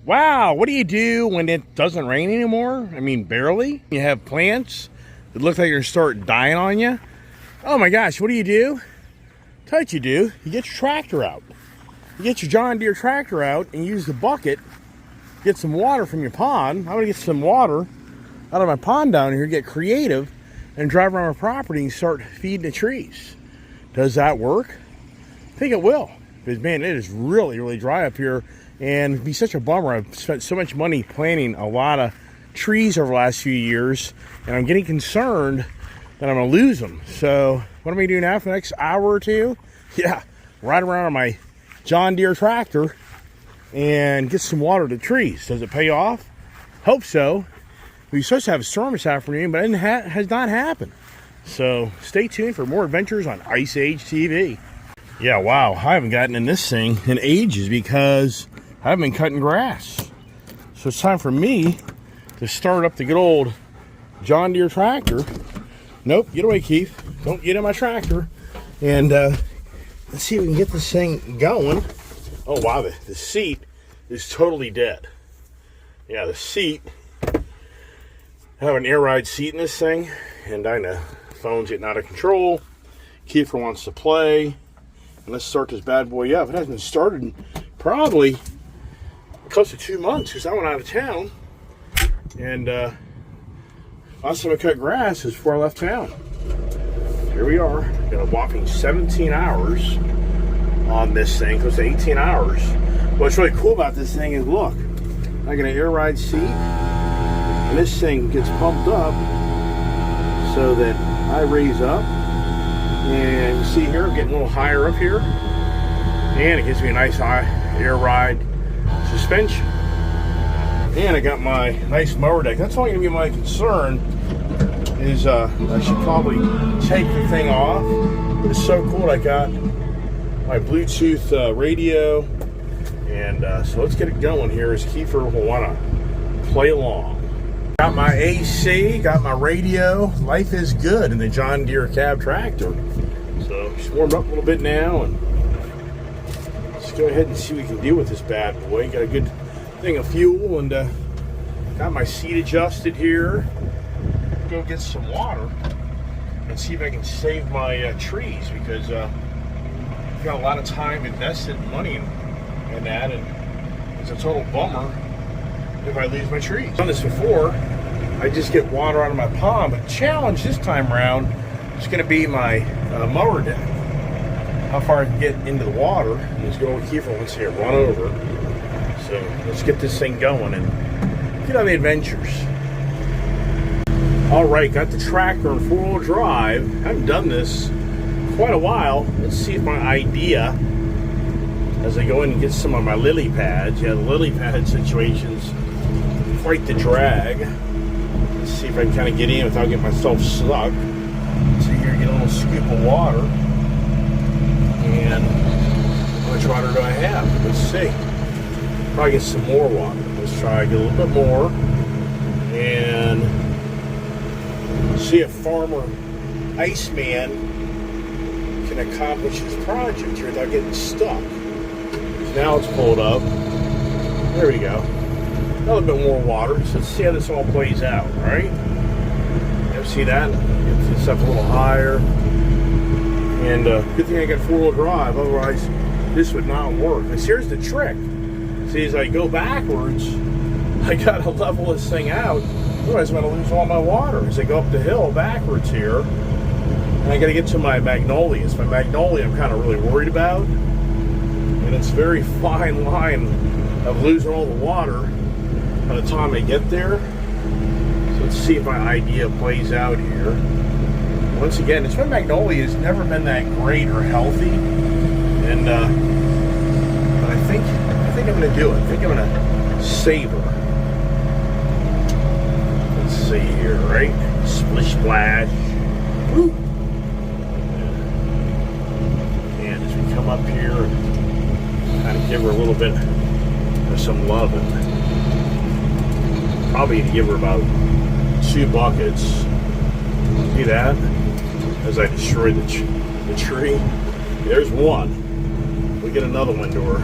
Wow, what do you do when it doesn't rain anymore? I mean, barely. You have plants that look like they're going to start dying on you. Oh my gosh, what do you do? Tell you what you do. You get your tractor out. You get your John Deere tractor out and use the bucket. Get some water from your pond. I'm going to get some water out of my pond down here, get creative, and drive around my property and start feeding the trees. Does that work? I think it will. Because, man, it is really, really dry up here. And it'd be such a bummer. I've spent so much money planting a lot of trees over the last few years, and I'm getting concerned that I'm going to lose them. So what am I doing now for the next hour or two? Yeah, ride around on my John Deere tractor and get some water to trees. Does it pay off? Hope so. We were supposed to have a storm this afternoon, but it has not happened. So stay tuned for more adventures on Ice Age TV. Yeah, wow, I haven't gotten in this thing in ages because I haven't been cutting grass. So it's time for me to start up the good old John Deere tractor. Nope, get away, Keith. Don't get in my tractor. And let's see if we can get this thing going. Oh, wow, the seat is totally dead. Yeah, the seat. I have an air ride seat in this thing. And I know, phone's getting out of control. Kiefer wants to play. And let's start this bad boy up. It hasn't started in probably close to 2 months because I went out of town. And last time I cut grass is before I left town. Here we are. Got a whopping 17 hours on this thing, close to 18 hours. What's really cool about this thing is, look, I got an air ride seat, and this thing gets pumped up so that I raise up. And you see here, I'm getting a little higher up here. And it gives me a nice high air ride suspension. And I got my nice mower deck. That's only going to be my concern is I should probably take the thing off. It's so cool. I got my Bluetooth radio. And so let's get it going here as Kiefer will want to play along. Got my AC, got my radio. Life is good in the John Deere cab tractor. So just warmed up a little bit now, and let's go ahead and see what we can do with this bad boy. Got a good thing of fuel, and got my seat adjusted here. Go get some water and see if I can save my trees, because I've got a lot of time invested, money in that, and it's a total bummer if I lose my trees. I've done this before. I just get water out of my pond, but the challenge this time around is going to be my mower deck. How far I can get into the water. Let's go with Kiefer once here, run over. So let's get this thing going and get on the adventures. All right, got the tractor in 4-wheel drive. I haven't done this in quite a while. Let's see if my idea, as I go in and get some of my lily pads. Yeah, the lily pad situation's quite the drag. Let's see if I can kind of get in without getting myself stuck. So here, get a little scoop of water. And how much water do I have? Let's see. Probably get some more water. Let's try to get a little bit more. And see if Farmer Iceman can accomplish his project here without getting stuck. Now it's pulled up. There we go. A little bit more water. So let's see how this all plays out, right? You see that? Get this up a little higher. And good thing I got 4-wheel drive, otherwise this would not work. Because here's the trick. See, as I go backwards, I gotta level this thing out. Otherwise I'm gonna lose all my water as I go up the hill backwards here. And I gotta get to my magnolias. My magnolia I'm kind of really worried about. And it's a very fine line of losing all the water by the time I get there. So let's see if my idea plays out here. Once again, this magnolia has never been that great or healthy, and but I think I'm going to do it. I think I'm going to save her. Let's see here, right? Splish splash. Woo! And as we come up here, kind of give her a little bit of some loving. Probably give her about 2 buckets. See that? As I destroy the tree. There's one. We get another one to her.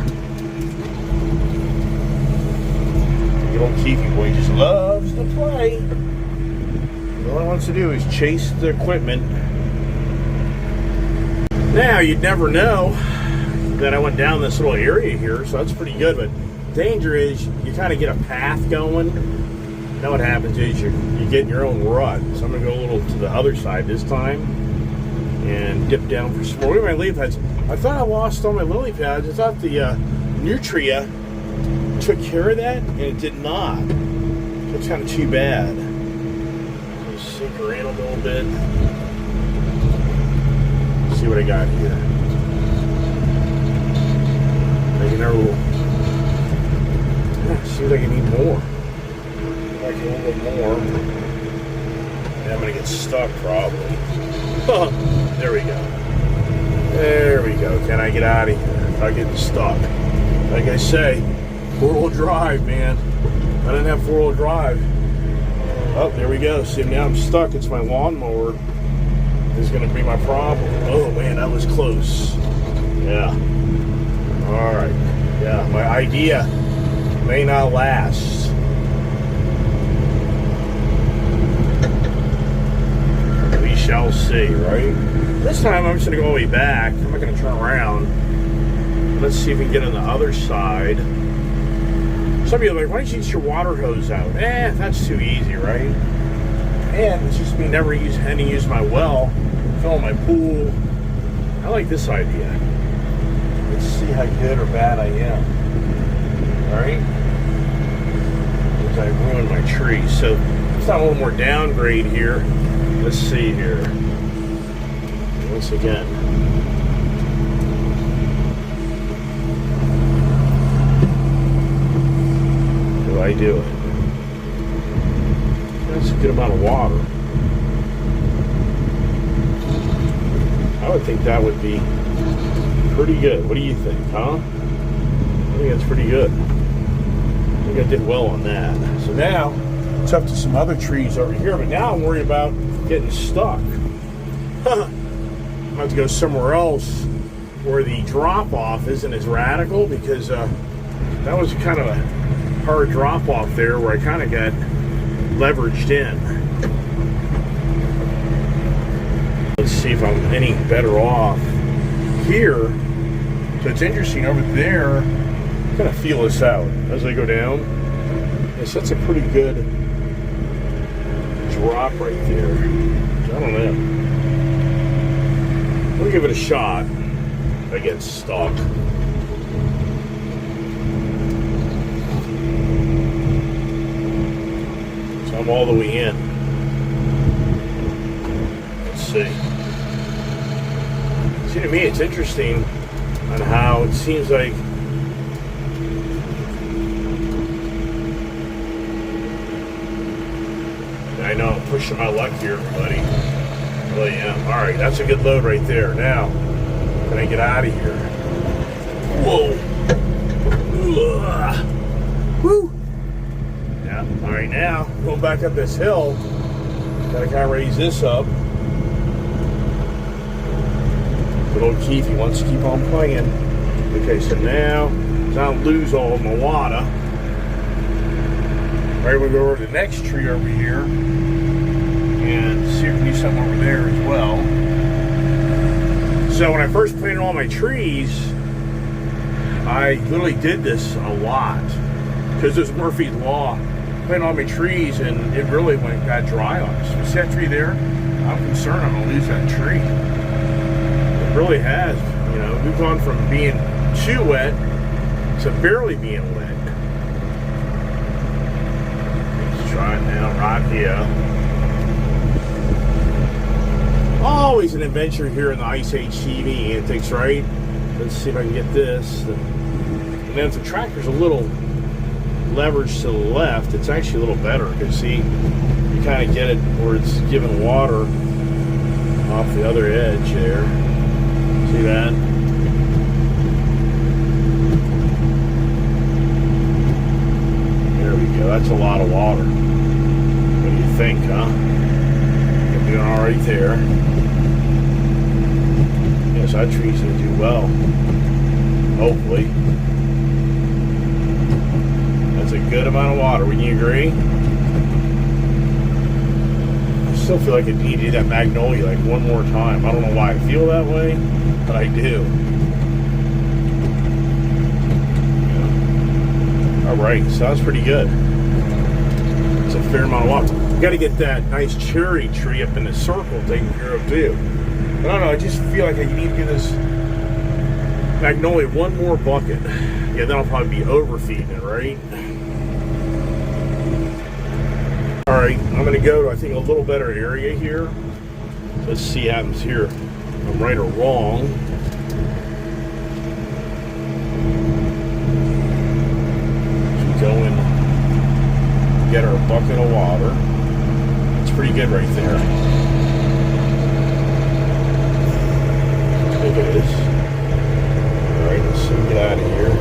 Good old Keefy boy just loves to play. All he wants to do is chase the equipment. Now, you'd never know that I went down this little area here, so that's pretty good. But danger is you kind of get a path going. Now what happens is you get in your own rut. So I'm going to go a little to the other side this time and dip down for some more. Look at my lily pads. I thought I lost all my lily pads. I thought the Nutria took care of that, and it did not. That's kind of too bad. Just sink around a little bit. See what I got here. Making our little. Yeah, seems like I need more. Like a little bit more. And I'm gonna get stuck probably. There we go. There we go. Can I get out of here? If I get stuck. Like I say, 4-wheel drive, man. I didn't have 4-wheel drive. Oh, there we go. See, now I'm stuck. It's my lawnmower. This is going to be my problem. Oh, man, that was close. Yeah. All right. Yeah, my idea may not last. We shall see, right? This time I'm just going to go all the way back. I'm not going to turn around. Let's see if we can get on the other side. Some of you are like, why don't you get your water hose out? That's too easy, right? And it's just me never having to use my well, fill my pool. I like this idea. Let's see how good or bad I am. Alright? Because I ruined my tree. So let's have a little more downgrade here. Let's see here. Once again. I do it. That's a good amount of water. I would think that would be pretty good. What do you think, huh? I think that's pretty good. I think I did well on that. So now it's up to some other trees over here, but now I'm worried about getting stuck. I'm have to go somewhere else where the drop-off isn't as radical, because that was kind of a hard drop-off there where I kind of got leveraged in. Let's see if I'm any better off here. So it's interesting over there. Kind of feel this out as I go down. Yes, that's a pretty good drop right there. I don't know. We'll give it a shot if I get stuck. So I'm all the way in. Let's see. See, to me, it's interesting on how it seems like I know I'm pushing my luck here, buddy. Really am. All right, that's a good load right there. Now, can I get out of here? Whoa. Ugh. Woo. Yeah. All right, now going back up this hill. Gotta kind of raise this up. Good old Keith, he wants to keep on playing. Okay, so now I don't lose all of my water. All right, we'll go over to the next tree over here and see if we can do something over there as well. So when I first planted all my trees, I literally did this a lot because there's Murphy's Law. Planted all my trees and it really got dry on us. See that tree there? I'm concerned I'm gonna lose that tree. It really has. You know, we've gone from being too wet to barely being wet. Let's try it now right here. Always an adventure here in the Ice Age TV antics, right? Let's see if I can get this. And then if the tractor's a little leveraged to the left, it's actually a little better because see, you kind of get it where it's giving water off the other edge there. See that? There we go. That's a lot of water. What do you think, huh? I'm doing all right there. Yes, that tree's going to do well. Hopefully. That's a good amount of water. Wouldn't you agree? I still feel like I need to do that magnolia like one more time. I don't know why I feel that way, but I do. Yeah. All right, so that's pretty good. It's a fair amount of water. You got to get that nice cherry tree up in the circle taken care of too. But I don't know, I just feel like I need to give this magnolia one more bucket. Yeah, then I'll probably be overfeeding it, right? Alright, I'm going to go to, I think, a little better area here. Let's see what happens here. If I'm right or wrong. Keep going. Get our bucket of water. It's pretty good right there. I think it is. Alright, let's see, get out of here.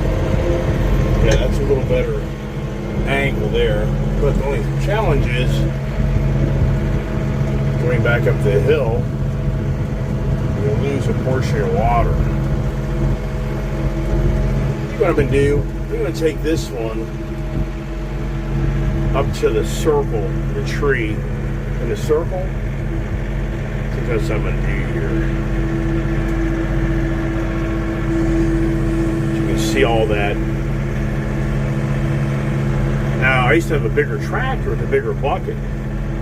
Yeah, that's a little better angle there. But the only challenge is going back up the hill, you'll lose a portion of your water. What I'm going to do, I'm going to take this one up to the circle, the tree. In the circle, I think that's what I'm going to do here. You can see all that. Now, I used to have a bigger tractor with a bigger bucket,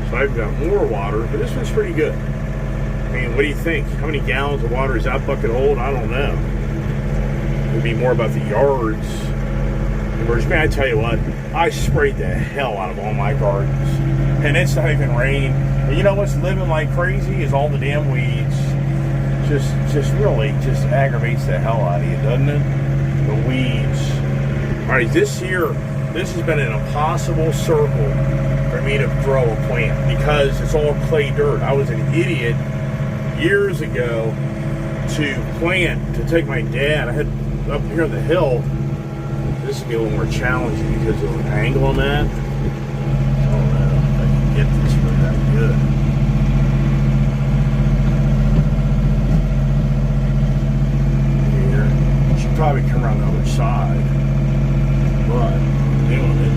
so I've got more water, but this one's pretty good. I mean, what do you think? How many gallons of water is that bucket hold? I don't know. It would be more about the yards. Man, I tell you what, I sprayed the hell out of all my gardens, and it's not even rain. And you know what's living like crazy is all the damn weeds. Just really aggravates the hell out of you, doesn't it? The weeds. All right, this has been an impossible circle for me to grow a plant because it's all clay dirt. I was an idiot years ago to take my dad. I had up here on the hill. This would be a little more challenging because of the angle I'm at. I don't know if I can get this really that good. Here. I should probably come around the other side. But I'm doing it.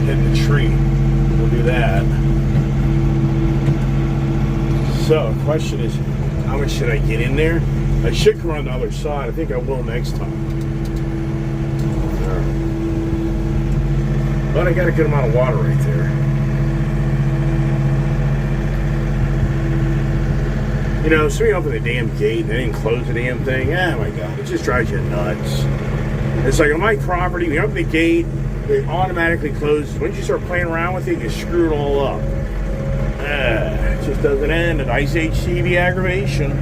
Hitting the tree. We'll do that. So, the question is, how much should I get in there? I should come around the other side. I think I will next time. But I got a good amount of water right there. You know, so you open the damn gate and they didn't close the damn thing. Oh my God, it just drives you nuts. It's like on my property, when you open the gate, it automatically closes. Once you start playing around with it, you screw it all up. It just doesn't end. An Ice Age TV aggravation.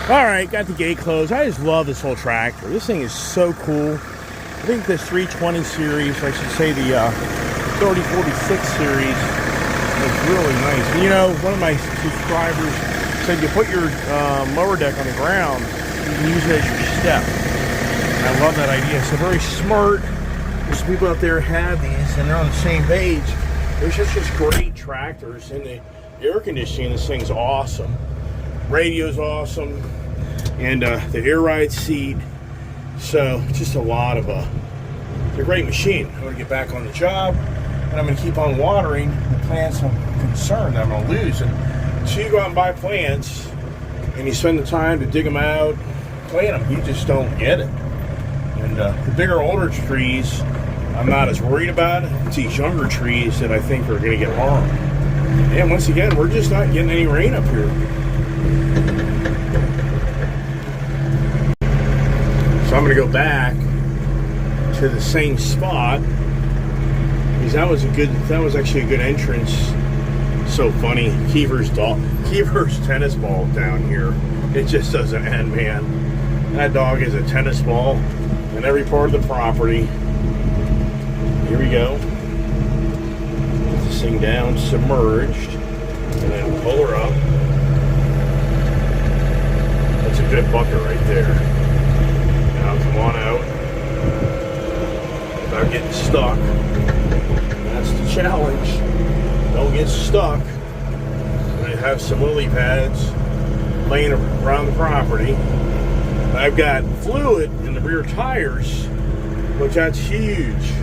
Alright, got the gate closed. I just love this whole tractor. This thing is so cool. I think this 320 series, I should say the 3046 series, is really nice. And you know, one of my subscribers said you put your mower deck on the ground, you can use it as your step. And I love that idea. So very smart. There's people out there have these and they're on the same page. There's just great tractors, and the air conditioning, this thing's awesome. Radio's awesome, and the air ride seat. So just a lot of it's a great machine. I'm going to get back on the job, and I'm going to keep on watering the plants I'm concerned that I'm going to lose. And so you go out and buy plants, and you spend the time to dig them out, plant them. You just don't get it. And the bigger, older trees, I'm not as worried about. It's these younger trees that I think are going to get harmed. And once again, we're just not getting any rain up here. So I'm going to go back to the same spot because that was actually a good entrance. So funny, Keever's tennis ball down here. It just doesn't end, man. That dog is a tennis ball in every part of the property. Here we go. Get this thing down, submerged, and then pull her up. That's a good bucket right there. Now come on out without getting stuck. That's the challenge. Don't get stuck. I'm going to have some lily pads laying around the property. I've got fluid in the rear tires, which that's huge.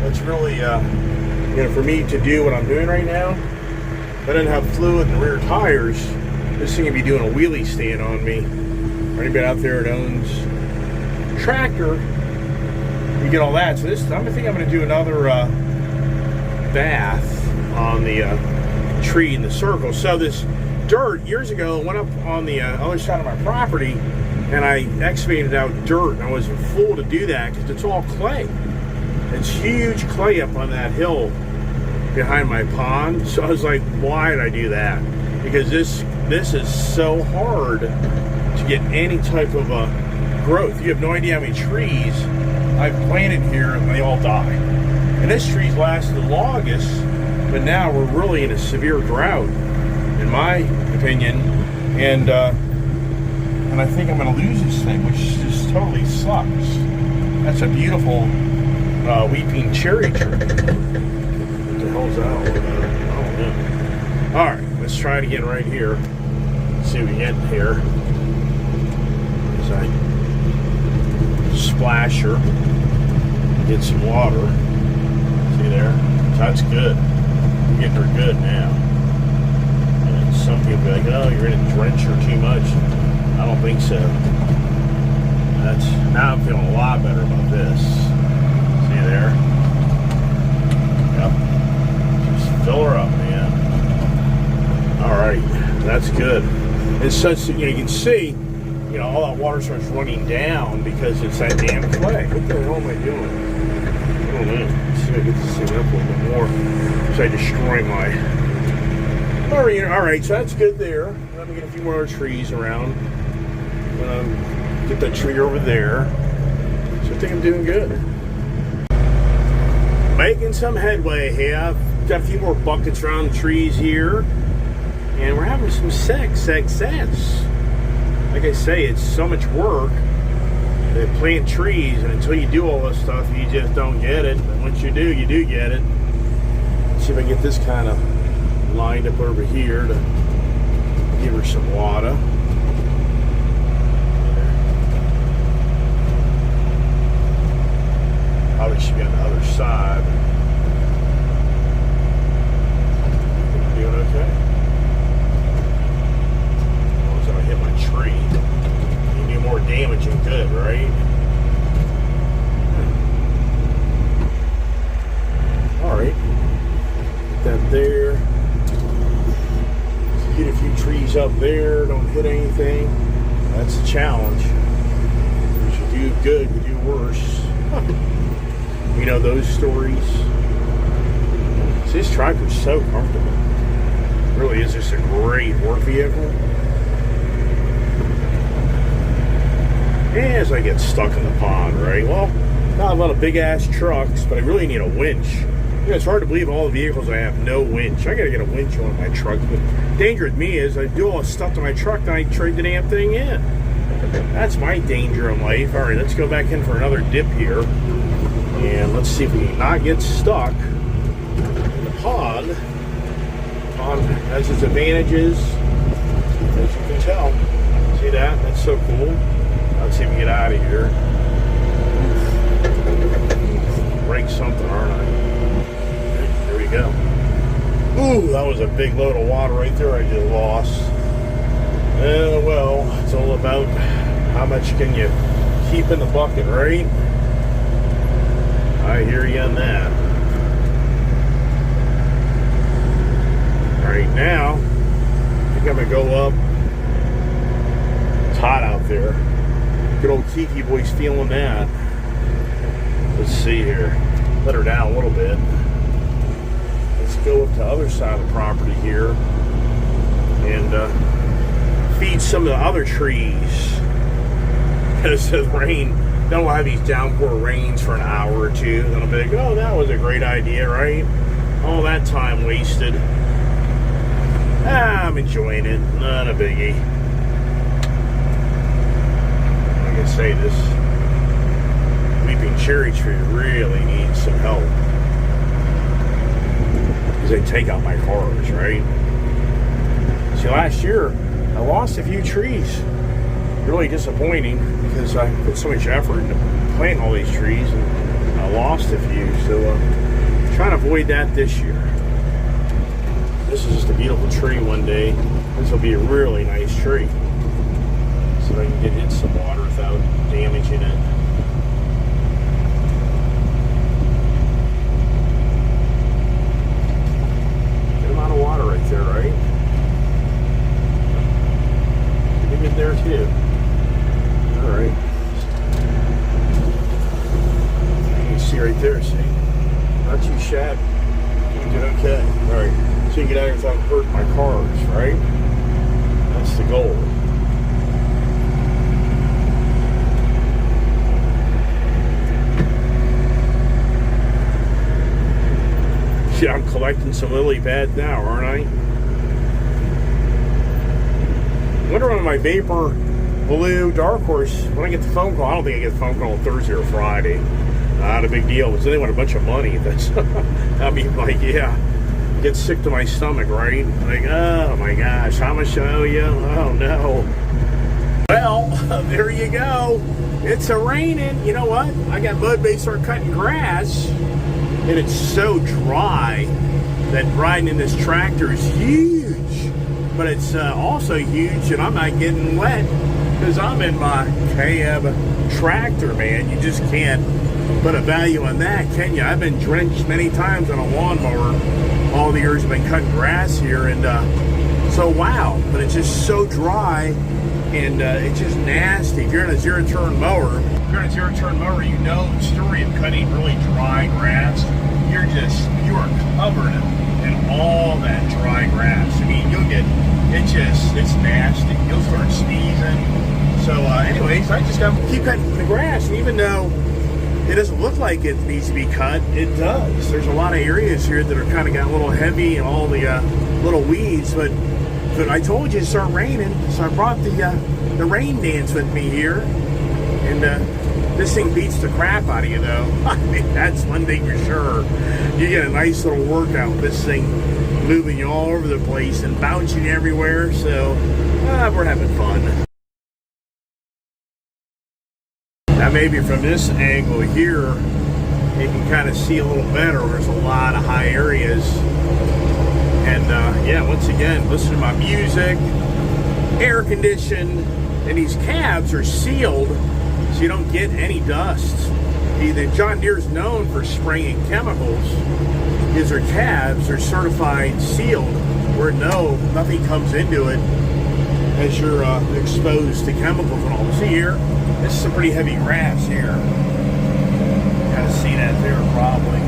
That's really, for me to do what I'm doing right now. If I didn't have fluid in the rear tires, this thing would be doing a wheelie stand on me. For anybody out there that owns a tractor, you get all that. So this, I think I'm going to do another bath on the tree in the circle. So this dirt, years ago, went up on the other side of my property, and I excavated out dirt. And I was a fool to do that because it's all clay. It's huge clay up on that hill behind my pond. So I was like, why did I do that? Because this is so hard to get any type of growth. You have no idea how many trees I've planted here and they all die. And this tree's lasted the longest, but now we're really in a severe drought, in my opinion. And I think I'm going to lose this thing, which just totally sucks. That's a beautiful weeping cherry tree. What the hell's that all about? I don't know. Alright, let's try it again right here. See what we get here. As I splash her, get some water. See there? That's good. We're getting her good now. And some people be like, oh, you're going to drench her too much. I don't think so. Now I'm feeling a lot better about this. See there? Yep. Just fill her up, man. Alright, that's good. It's such, you can see, all that water starts running down because it's that damn clay. What the hell am I doing? I don't know. Let's see if I get this thing up a little bit more. So I destroy my... Alright, so that's good there. Let me get a few more trees around. Get that tree over there. So I think I'm doing good. Making some headway here. I've got a few more buckets around the trees here. And we're having some success. Like I say, it's so much work to plant trees, and until you do all this stuff, you just don't get it. And once you do get it. Let's see if I can get this kind of lined up over here to give her some water. Probably should be on the other side. I'm doing okay. As long as I don't hit my tree. You do more damage than good, right? Alright. Get that there. Get a few trees up there. Don't hit anything. That's a challenge. We should do good, we do worse. You know those stories. See, this tractor's so comfortable. It really is just a great work vehicle. As I get stuck in the pond, right? Well, not a lot of big ass trucks, but I really need a winch. It's hard to believe all the vehicles I have no winch. I gotta get a winch on my truck. The danger with me is I do all this stuff to my truck, then I trade the damn thing in. That's my danger in life. Alright, let's go back in for another dip here. And let's see if we can not get stuck in the pond. The pond has its advantages, as you can tell. See that? That's so cool. Let's see if we can get out of here. Break something, aren't I? Okay, there we go. Ooh, that was a big load of water right there I just lost. Well, it's all about how much can you keep in the bucket, right? I hear you on that. Right now, I think I'm going to go up. It's hot out there. Good old Kiki boy's feeling that. Let's see here. Let her down a little bit. Let's go up to the other side of the property here and feed some of the other trees. Because the rain, then we'll have these downpour rains for an hour or two. Then I'll be like, oh, that was a great idea, right? All that time wasted. I'm enjoying it. Not a biggie. Like I say, this weeping cherry tree really needs some help. Because they take out my cars, right? See, last year, I lost a few trees. Really disappointing because I put so much effort into planting all these trees and I lost a few. So trying to avoid that this year. This is just a beautiful tree one day. This will be a really nice tree. So I can get in some water without damaging it. Good amount of water right there, right? Get in there too. Alright. You can see right there, see? Not too shabby. You did okay. Alright. So you can get out here without hurting my cars, right? That's the goal. Yeah, I'm collecting some lily pads now, aren't I? I wonder when my Vapor Blue Dark Horse, when I get the phone call, I don't think I get the phone call on Thursday or Friday. Not a big deal, because they want a bunch of money. That's, I mean, like, yeah, get sick to my stomach, right? Like, oh my gosh, how much I owe you? Oh no. Well, there you go. It's a raining. You know what? I got bud bait start cutting grass, and it's so dry that riding in this tractor is huge. But it's also huge, and I'm not getting wet because I'm in my cab tractor, man. You just can't put a value on that, can you? I've been drenched many times on a lawnmower all the years I've been cutting grass here, and so wow. But it's just so dry, and it's just nasty. If you're in a zero-turn mower, you know the story of cutting really dry grass. You are covered in all that dry grass. I mean, you'll get, it's nasty. You'll start sneezing. So anyways, I just got to keep cutting the grass, and even though it doesn't look like it needs to be cut, it does. There's a lot of areas here that are kind of got a little heavy and all the little weeds, but I told you to start raining, so I brought the rain dance with me here, and this thing beats the crap out of you, though. I mean, that's one thing for sure. You get a nice little workout with this thing moving you all over the place and bouncing everywhere, so we're having fun. Now maybe from this angle here, you can kind of see a little better. There's a lot of high areas. And yeah, once again, listen to my music, air conditioned, and these cabs are sealed so you don't get any dust. The John Deere's known for spraying chemicals. Is their cabs are certified sealed where nothing comes into it as you're exposed to chemicals and all. See here, this is some pretty heavy grass here. Kind of see that there probably.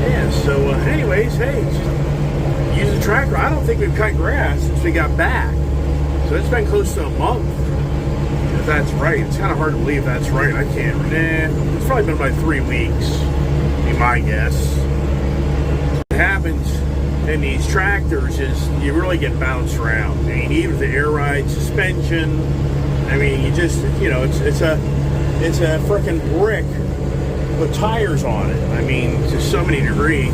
Yeah, so anyways, hey, just use the tractor. I don't think we've cut grass since we got back. So it's been close to a month. If that's right. It's kind of hard to believe that's right. I can't. It's probably been about 3 weeks, be my guess. What happens in these tractors is you really get bounced around. I mean, even the air ride suspension. I mean, you just, you know, it's a freaking brick with tires on it. I mean, to so many degrees.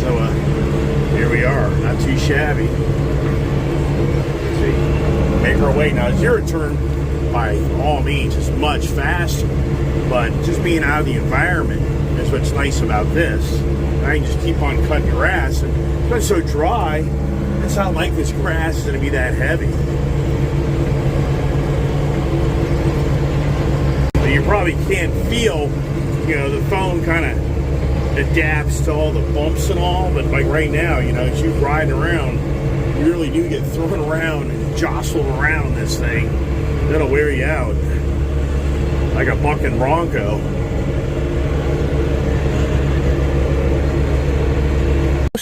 So here we are. Not too shabby. Let's see, make our way now. Zero turn, by all means, is much faster. But just being out of the environment is what's nice about this. I can just keep on cutting grass, and it's been so dry. It's not like this grass is going to be that heavy. So you probably can't feel, you know, the phone kind of adapts to all the bumps and all, but like right now, you know, as you riding around, you really do get thrown around and jostled around this thing. That'll wear you out like a bucking bronco.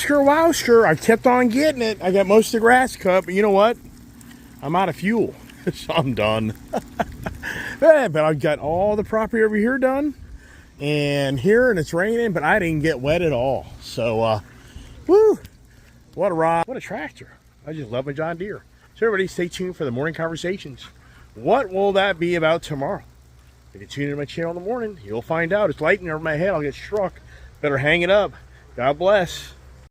Wowsker, I kept on getting it. I got most of the grass cut, but you know what? I'm out of fuel, so I'm done. But I've got all the property over here done, and it's raining, but I didn't get wet at all. So, woo! What a ride! What a tractor! I just love my John Deere. So everybody, stay tuned for the morning conversations. What will that be about tomorrow? If you tune into my channel in the morning, you'll find out. It's lightning over my head. I'll get struck. Better hang it up. God bless.